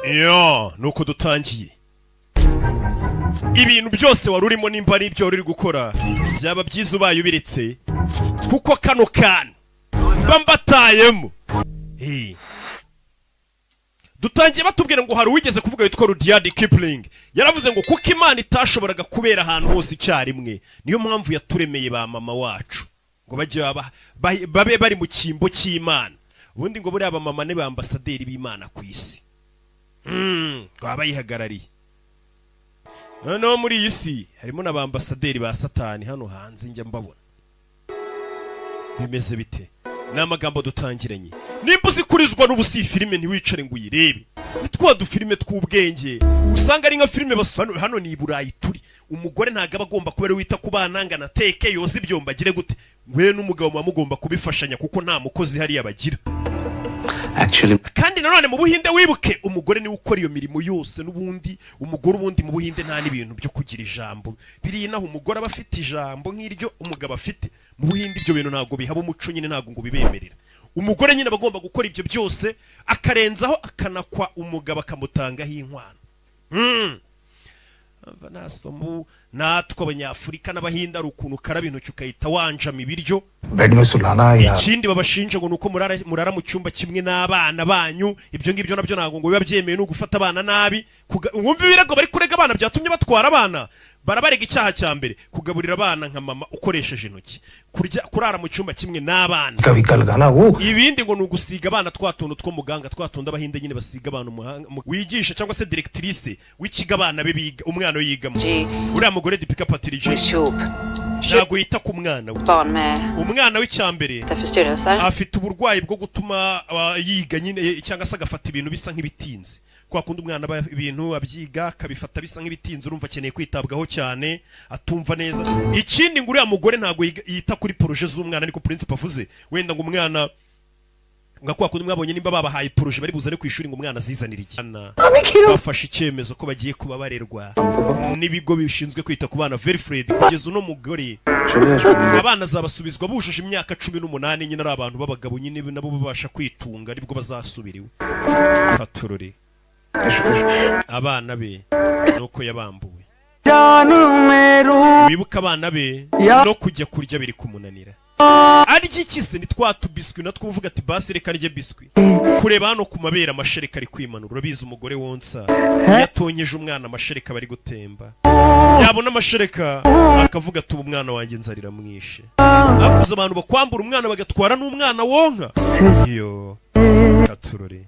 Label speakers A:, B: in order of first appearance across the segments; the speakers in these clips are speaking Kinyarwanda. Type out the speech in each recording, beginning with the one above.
A: Iyo nuko dutangiye ibintu byose wari urimo nimba ari ibyo uri gukora byaba byiza ubaye ubiretse kuko kano kantu mba mbatayemo. Dutangiye batubwira ngo hari uwigeze kuvuga yitwa Rudyard Kipling yaravuze ngo kuko Imana itashoboraga kubera ahantu hose icyarimwe niyo mpamvu yaturemeye ba mama wacu ngo bajye babe bari mu cyimbo cy'Imana. Ubundi ngo buri aba mama ne ba ambasaderi b'Imana ku isi ngo abayihagarariye. Noneho muri iyi si harimo na ba ambasaderi ba Satani hano hanze njya mbabona. Bimeze bite? N'amagambo dutangiranye. Nimba uzikurizwa n'ubusi filime ntiwicare ngo uyirebe. Nitwa du filime tw'ubwenge. Usanga ari nka filime basano hano ni Burayi turi. Umugore ntagaba agomba kubera wita ku bana ngana teke yoze ibyomba gire gute. We n'umugabo mugomba kubifashanya kuko nta mukozi hari yabagira.
B: Actually,
A: kandi nanone mu Buhinde wibuke umugore ni ukora iyo mirimo yose n'ubundi umugore ubundi mu Buhinde nta n'ibintu byo kugira ijambo biri naho umugore aba afite ijambo nk'iryo umugabo afite. Mu Buhinde ibyo bintu ntago bihaba umuco nyine ntago ngo bibemerera. Umugore nyine bagomba gukora ibyo byose akarenzaho akanakwa umugabo akamutangaho inkwano. Nasomu natwe abanyafurika n'abahinda rukuntu karaba intoki ukayita wanjama ibiryo. Ikindi babashinja ngo nuko murara mu cyumba kimwe n'abana banyu. Ibyo ngibyo nabyo ntago ngo biba byemeye no gufata abana nabi. Wumva ibirego bari kurega abana byatumye batwara abana. Barabarega icyaha cya mbere kugaburira abana nka mama ukoresheje intoki, kurara mu cyumba kimwe n'abana. Ibindi ngo nugusiga abana twatuntu two muganga twatunda abahinde nyine basiga abantu wigisha cyangwa se directrice w'ikiga abana be biga umwana yigamo. Uriya mugore Dipika Patirije ntago yita ku mwana we. Umwana w'icyambere afite uburwayi bwo gutuma yiga nyine cyangwa se agafata ibintu bisa nk'ibitinze. Kwa kundi umwana ibintu abyiga kabifata bisa nk'ibitinze urumva akeneye kwitabwaho cyane atumva neza. Ikindi ngo uriya mugore ntago yita kuri projet z'umwana niko principal avuze. Wenda ngo umwana ngakwa kundi mwabonye nimba babahaye projet bari buzane ku ishuri ngo umwana azizanira igana. Bafashe icyemezo ko bagiye kuba barerwa n'ibigo bishinzwe kwita ku bana Verfred kugeza uno mugore abana zabasubizwa bujuje imyaka 18 nyine ari abantu babagabo nyine nabo babasha kwitunga aribwo bazasubiriwe. Katurore abana be nuko yabambuwe. Wibuka abana be no kujya kurya biri kumunanira. Arya ikise ni twatubiswi natwo uvuga ati basi reka rye biswi. Kureba hano ku mabera amashereka ari kwimanura. Urabizi umugore wonsa yatonyeje umwana amashereka bari gutemba. Yabona amashereka akavuga ati umwana wanjye nzarira mwishe. Akuza abantu bakwambura umwana bagatwara n'umwana wonka. Yo katurore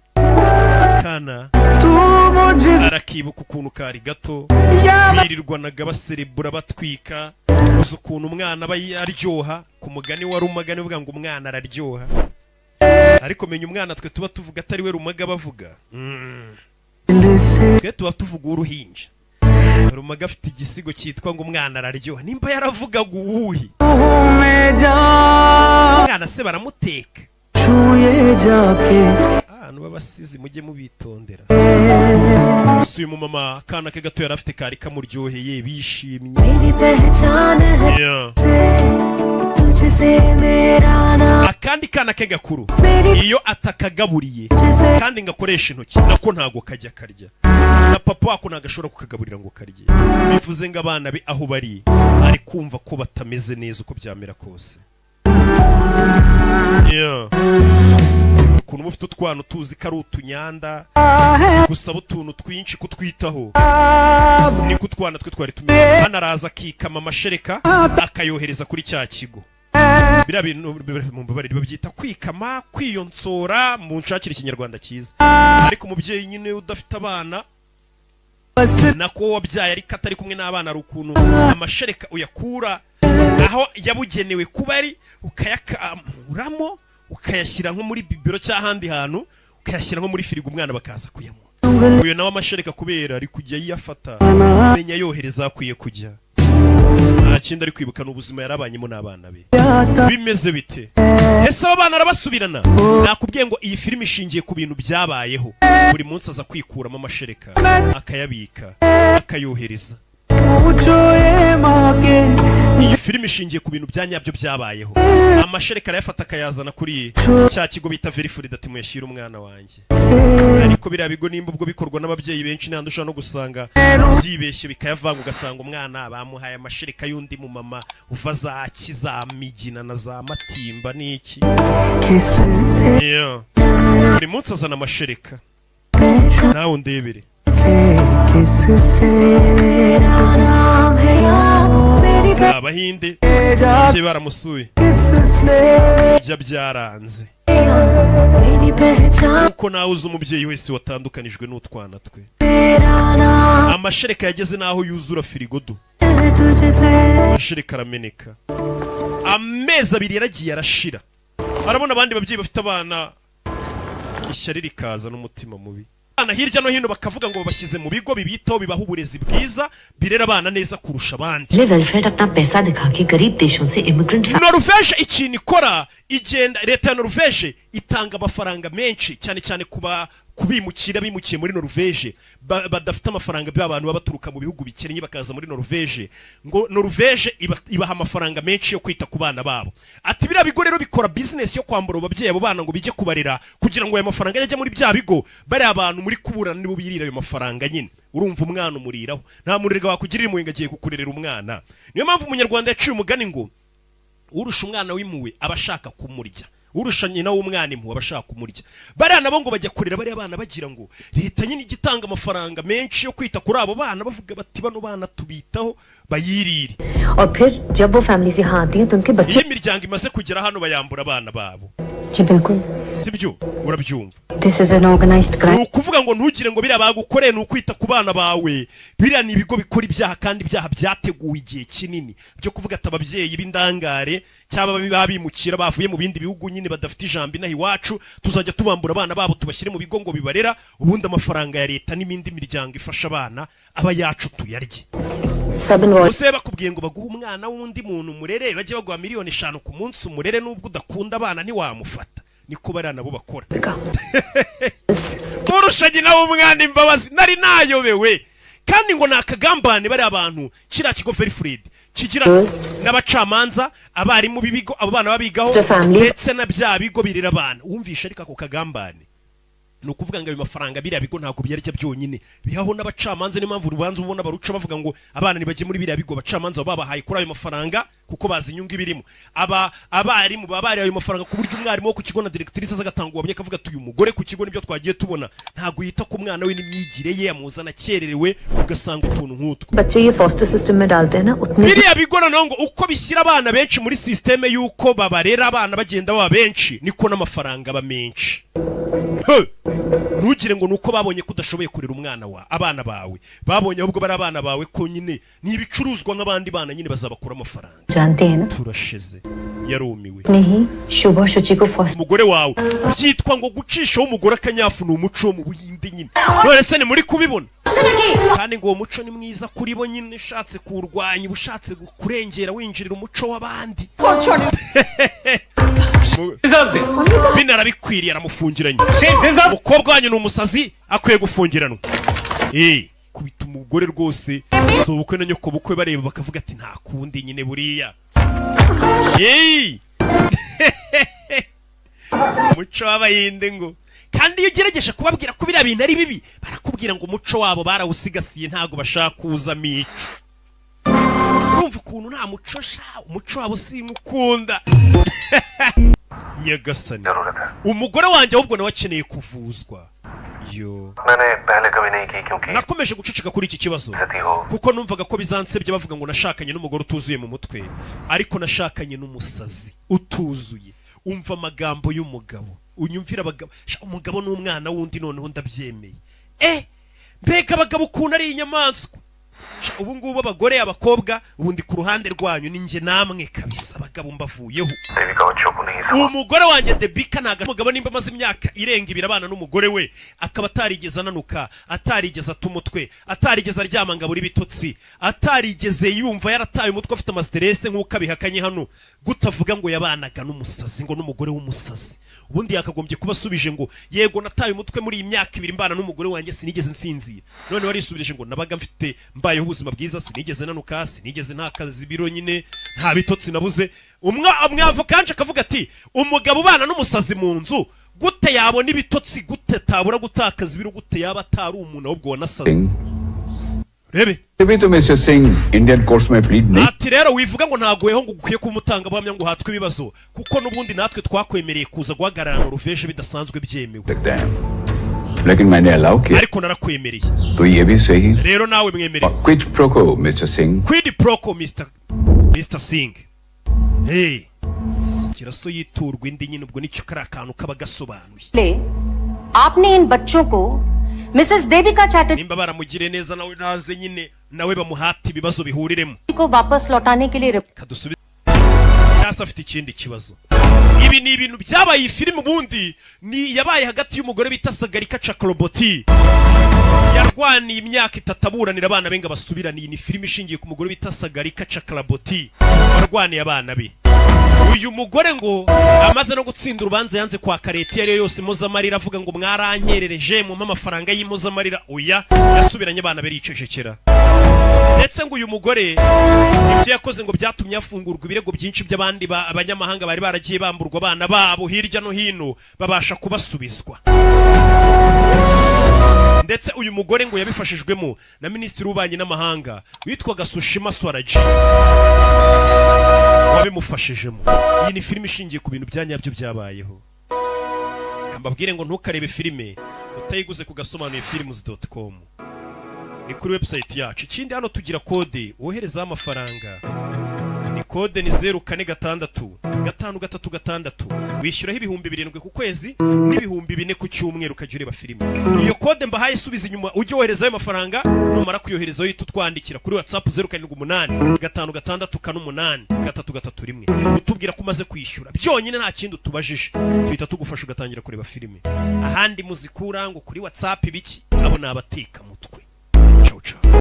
A: kana arakibuka ukuntu kari gato birirwanaga baserebura batwika uzi ukuntu umwana aba yaryoha ku mugani wa Rumagani uvuga ngo umwana araryoha. Ariko menya umwana twe tuba tuvuga atari we Rumaga bavuga. Twe tuba tuvuga uruhinja. Rumaga afite igisigo cyitwa ngo umwana araryoha. Nimba yaravuga guuhi umwana se baramuteka. Nuba basizi mujye mubitondera. Uyu mu mama kana ke gato yarafite kari kamuryoheye bishimye. Akandi kana ke gakuru iyo atakagaburiye kandi ngakoresha intoki nako ntago kajya karya. Na papa wako nagashobora kukagaburira ngo karye. Bivuze ngo abana be aho bari ari kumva ko batameze neza uko byamera kose. Ukuntu ufite utwana tuzi ko ari utunyanda gusaba utuntu twinshi kutwitaho ni kutwana twe twari tumeze. Hano araza akikama amashereka akayohereza kuri cya kigo. Bira bintu babyita kwikama kwiyonsora mu nshakira ikinyarwanda cyiza. Ariko umubyeyi nyine udafite abana nako wabyaye ariko atari kumwe n'abana ari ukuntu amashereka uyakura aho yabugenewe kuba ari ukayakamuramo ukayashyira nko muri bibiro cy'ahandi hantu ukayashyira nko muri firigo umwana bakaza kuyanywa. Uyo nawe amashereka kubera ari kujya yiyafata menya yohereza akwiye kujya. Nta kindi ari kwibuka n'ubuzima yarabanyemo n'abana be. Bimeze bite? Ese abana arabasubirana? Nakubwiye ngo iyi filime ishingiye ku bintu byabayeho. Buri munsi aza kwikuramo amashereka akayabika akayohereza. iyi filime ishingiye ku bintu bya nyabyo byabayeho. Amashereka arayafata akayazana kuri cya kigo bita Verifuri ati muyashyire umwana wanjye. Ariko biriya bigo nimba ubwo bikorwa n'ababyeyi benshi n'andi ushobora no gusanga byibeshye bikayavanga ugasanga umwana bamuhaye amashereka y'undi mu mama uva za Migina na za Matimba n'iki. Buri munsi azana amashereka nawe undebere. Abahinde bye baramusuye ibyo byaranze uko nawe uzi umubyeyi wese watandukanijwe n'utwana twe. Amashereka yageze naho yuzura firigodo, amashereka arameneka. Amezi 2 yaragiye arashira. Arabona abandi babyeyi bafite abana ishyari rikaza n'umutima mubi. Abana hirya no hino bakavuga ngo babashyize mu bigo bibitaho bibaha uburezi bwiza birera abana neza kurusha abandi. Norvège ikintu ikora igenda, leta ya Norvège itanga amafaranga menshi cyane cyane kubimukira bimukiye muri Norvège badafite amafaranga by'abantu babaturuka mu bihugu bikennye bakaza muri Norvège, ngo Norvège ibaha amafaranga menshi yo kwita ku bana babo. Ati biriya bigo rero bikora business yo kwambura ababyeyi abo bana ngo bijye kubarera kugira ngo ayo mafaranga yajye muri bya bigo, bari abantu muri kuburana nibo birira ayo mafaranga nyine. Urumva umwana umuriraho, nta murerega wakugirira impuhwe agiye kukurerera umwana. Niyo mpamvu umunyarwanda yaciye umugani ngo urusha umwana w'impuhwe abashaka kumurya, urusha nyina w'umwana impuhwe abashaka kumurya. Bariya nabo ngo bajya kurera bariya bana bagira ngo leta nyine igitanga amafaranga menshi yo kwita kuri abo bana, bavuga bati bano bana tubitaho bayirire. Iyo imiryango imaze kugera hano bayambura abana babo. Sibyo urabyumva? Ukuvuga ngo ntugire ngo biriya bagukoreye n'ukwita ku bana bawe. Biriya ni ibigo bikora ibyaha kandi ibyaha byateguwe igihe kinini byo kuvuga ati ababyeyi b'indangare cyaba babimukira bavuye mu bindi bihugu nyine badafite ijambo inaha iwacu tuzajya tubambura abana babo tubashyire mu bigo ngo bibarera, ubundi amafaranga ya leta n'imindi miryango ifasha abana aba yacu tuyarye. Use bakubwiye ngo baguha umwana w'undi muntu murere bajye baguha miliyoni 5 ku munsi umurere n'ubwo udakunda abana ntiwamufata. Niko bari nabo bakora. Urushaje nawe umwana imbabazi nari nayobewe kandi ngo nakagambane bari abantu kira kigo Verifuri kigira n'abacamanza abarimu bibigo abo bana babigaho ndetse na bya bigo birira abana. Wumvisha ariko ako kagambane nukuvuga ngo ayo mafaranga biriya bigo ntabwo byarya byonyine bihaho n'abacamanza. Ni mpamvu urubanza ubona baruca bavuga ngo abana nibaje muri biriya bigo, abacamanza babahaye kuri ayo mafaranga kuko bazi inyungu ibirimo. Abarimu babari ayo mafaranga ku buryo umwarimu wo ku kigo na directrice azagatanga uwabye akavuga ati uyu mugore ku kigo nibyo twagiye tubona ntabwo yita ku mwana we n'imyigire ye, amuzana cyererewe ugasanga utuntu nk'utwo. Biriya bigo noneho ngo uko bishyira abana benshi muri systeme yuko babarera abana bagenda baba benshi niko n'amafaranga aba menshi. Ntugire ngo nuko babonye kudashoboye kurera umwana wa abana bawe, babonye ahubwo bari abana bawe ko nyine ni ibicuruzwa nk'abandi bana nyine bazabakura amafaranga. Turashize yarumiwe. Umugore wawe byitwa ngo gucishaho umugore akanyafu ni umuco mu Buhinde nyine. None se ni muri kubibona? Kandi ngo uwo muco ni mwiza kuri bo nyine, ushatse kurwanya ubushatse kurengera winjirira umuco w'abandi. Binarabikwiriye aramufungiranye. Umukobwa wanyu ni umusazi akwiye gufungiranwa. Kubita umugore rwose so ubukwe na nyoko bukwe bareba bakavuga ati nta kundi nyine buriya. Umuco w'Abahinde ngo kandi iyo ugerageje kubabwira ko biriya bintu ari bibi barakubwira ngo umuco wabo barawusigasiye ntago bashaka kuza mico. Urumva ukuntu nta muco umuco wabo sinkukunda. Nyagasani umugore wanjye ahubwo nawe akeneye kuvuzwa. Nakomeje guceceka kuri iki kibazo kuko numvaga ko bizansebye bavuga ngo nashakanye n'umugore utuzuye mu mutwe, ariko nashakanye n'umusazi utuzuye. Umva amagambo y'umugabo unyumvira abagabo, umugabo n'umwana wundi noneho ndabyemeye. Mbega abagabo ukuntu ari inyamaswa. Ubu ngubu abagore abakobwa ubundi ku ruhande rwanyu ninjye namwe kabisa abagabo mbavuyeho. Umugore wanjye Debika naga umugabo nimba amaze imyaka irenga 2 abana n'umugore we akaba atarigeze ananuka, atarigeze atumutwe, atarigeze aryama ngaburi bitotsi, atarigeze yumva yarataye umutwe afite amastress nk'uko abihakanye hano. Gutavuga ngo yabanaga n'umusazi ngo n'umugore w'umusazi. ubundi yakagombye kubasubije ngo yego nataye umutwe muri iyi myaka 2 mbana n'umugore wanjye sinigeze nsinzira. None warisubirije ngo nabaga mfite mbayeho ubuzima bwiza, sinigeze nanuka, sinigeze ntakaza ibiro nyine, nta bitotsi nabuze. Umwavukanje akavuga ati umugabo ubana n'umusazi mu nzu gute yabona ibitotsi, gute tabura gutakaza ibiro, gute yaba atari umuntu ahubwo wanasaze. Rebe
C: to Mr. Singh, Indian courts may plead me.
A: Ati rero wivuga ngo ntagoyeho ngo ukwiye kumutanga buhamya ngo hatwe ibibazo kuko nubundi natwe twakwemereye kuza guhagarara mu ruveje bidasanzwe byemewe.
C: लेकिन मैंने allow किया.
A: Ariko narakwemereye.
C: तो ये भी सही.
A: Rero nawe mwemereye.
C: Quid pro quo, Mr. Singh.
A: Quid pro quo, Mr. Singh. Hey. Kiraso yiturwa indi nyine ubwo nicyo kari akantu kaba gasobanuye.
D: ले आपने इन बच्चों को Mrs Devika Chatterjee
A: nimba baramugire neza nawe naze nyine nawe bamuhati ibibazo bihuriremo
D: को वापस लौटाने के लिए
A: kadusubize cyasa afite ikindi kibazo. Ibi ni ibintu byabaye iyi filime ubundi ni yabaye hagati y'umugore bita Sagarika Chakraborty yarwaniye imyaka 3 aburanira abana benga basubiraniye. Ni filime ishingiye ku mugore bita Sagarika Chakraborty warwaniye abana be. Uyu mugore ngo amaze no gutsinda urubanza yanze kwa kareti yari yose impozamarira avuga ngo mwarankerereje mu amafaranga y'impozamarira. Oya yasubiranye abana be ricecekera. Ndetse ngo uyu mugore ibyo yakoze ngo byatumye afungurwa ibirego byinshi by'abandi abanyamahanga bari baragiye bamburwa abana babo hirya no hino babasha kubasubizwa. Ndetse uyu mugore ngo yabifashijwemo na minisitiri w'ububanyi n'amahanga witwaga Sushma Swaraj wabimufashijemo. Iyi ni filime ishingiye ku bintu byanyabyo byabayeho. Kambabwire ngo ntukarebe filime utayiguze ku gasobanuyefilms.com. Ni kuri website yacu. Ikindi hano tugira kode wohereza amafaranga. Ni kode ni 0466 wishyuraho ibihumbi 7 ku kwezi n'ibihumbi 4 ku cyumweru kajya ureba filime. Iyo kode mbahaye subiza inyuma ujye wohereza ayo mafaranga numara kuyoherezaho tutwandikira kuri WhatsApp 0785 utubwira ko umaze kwishyura. Byonyine nta kindi utubajije tuhita tugufasha ugatangira kureba filime. Ahandi muzikura ngo kuri WhatsApp biki abo nabateka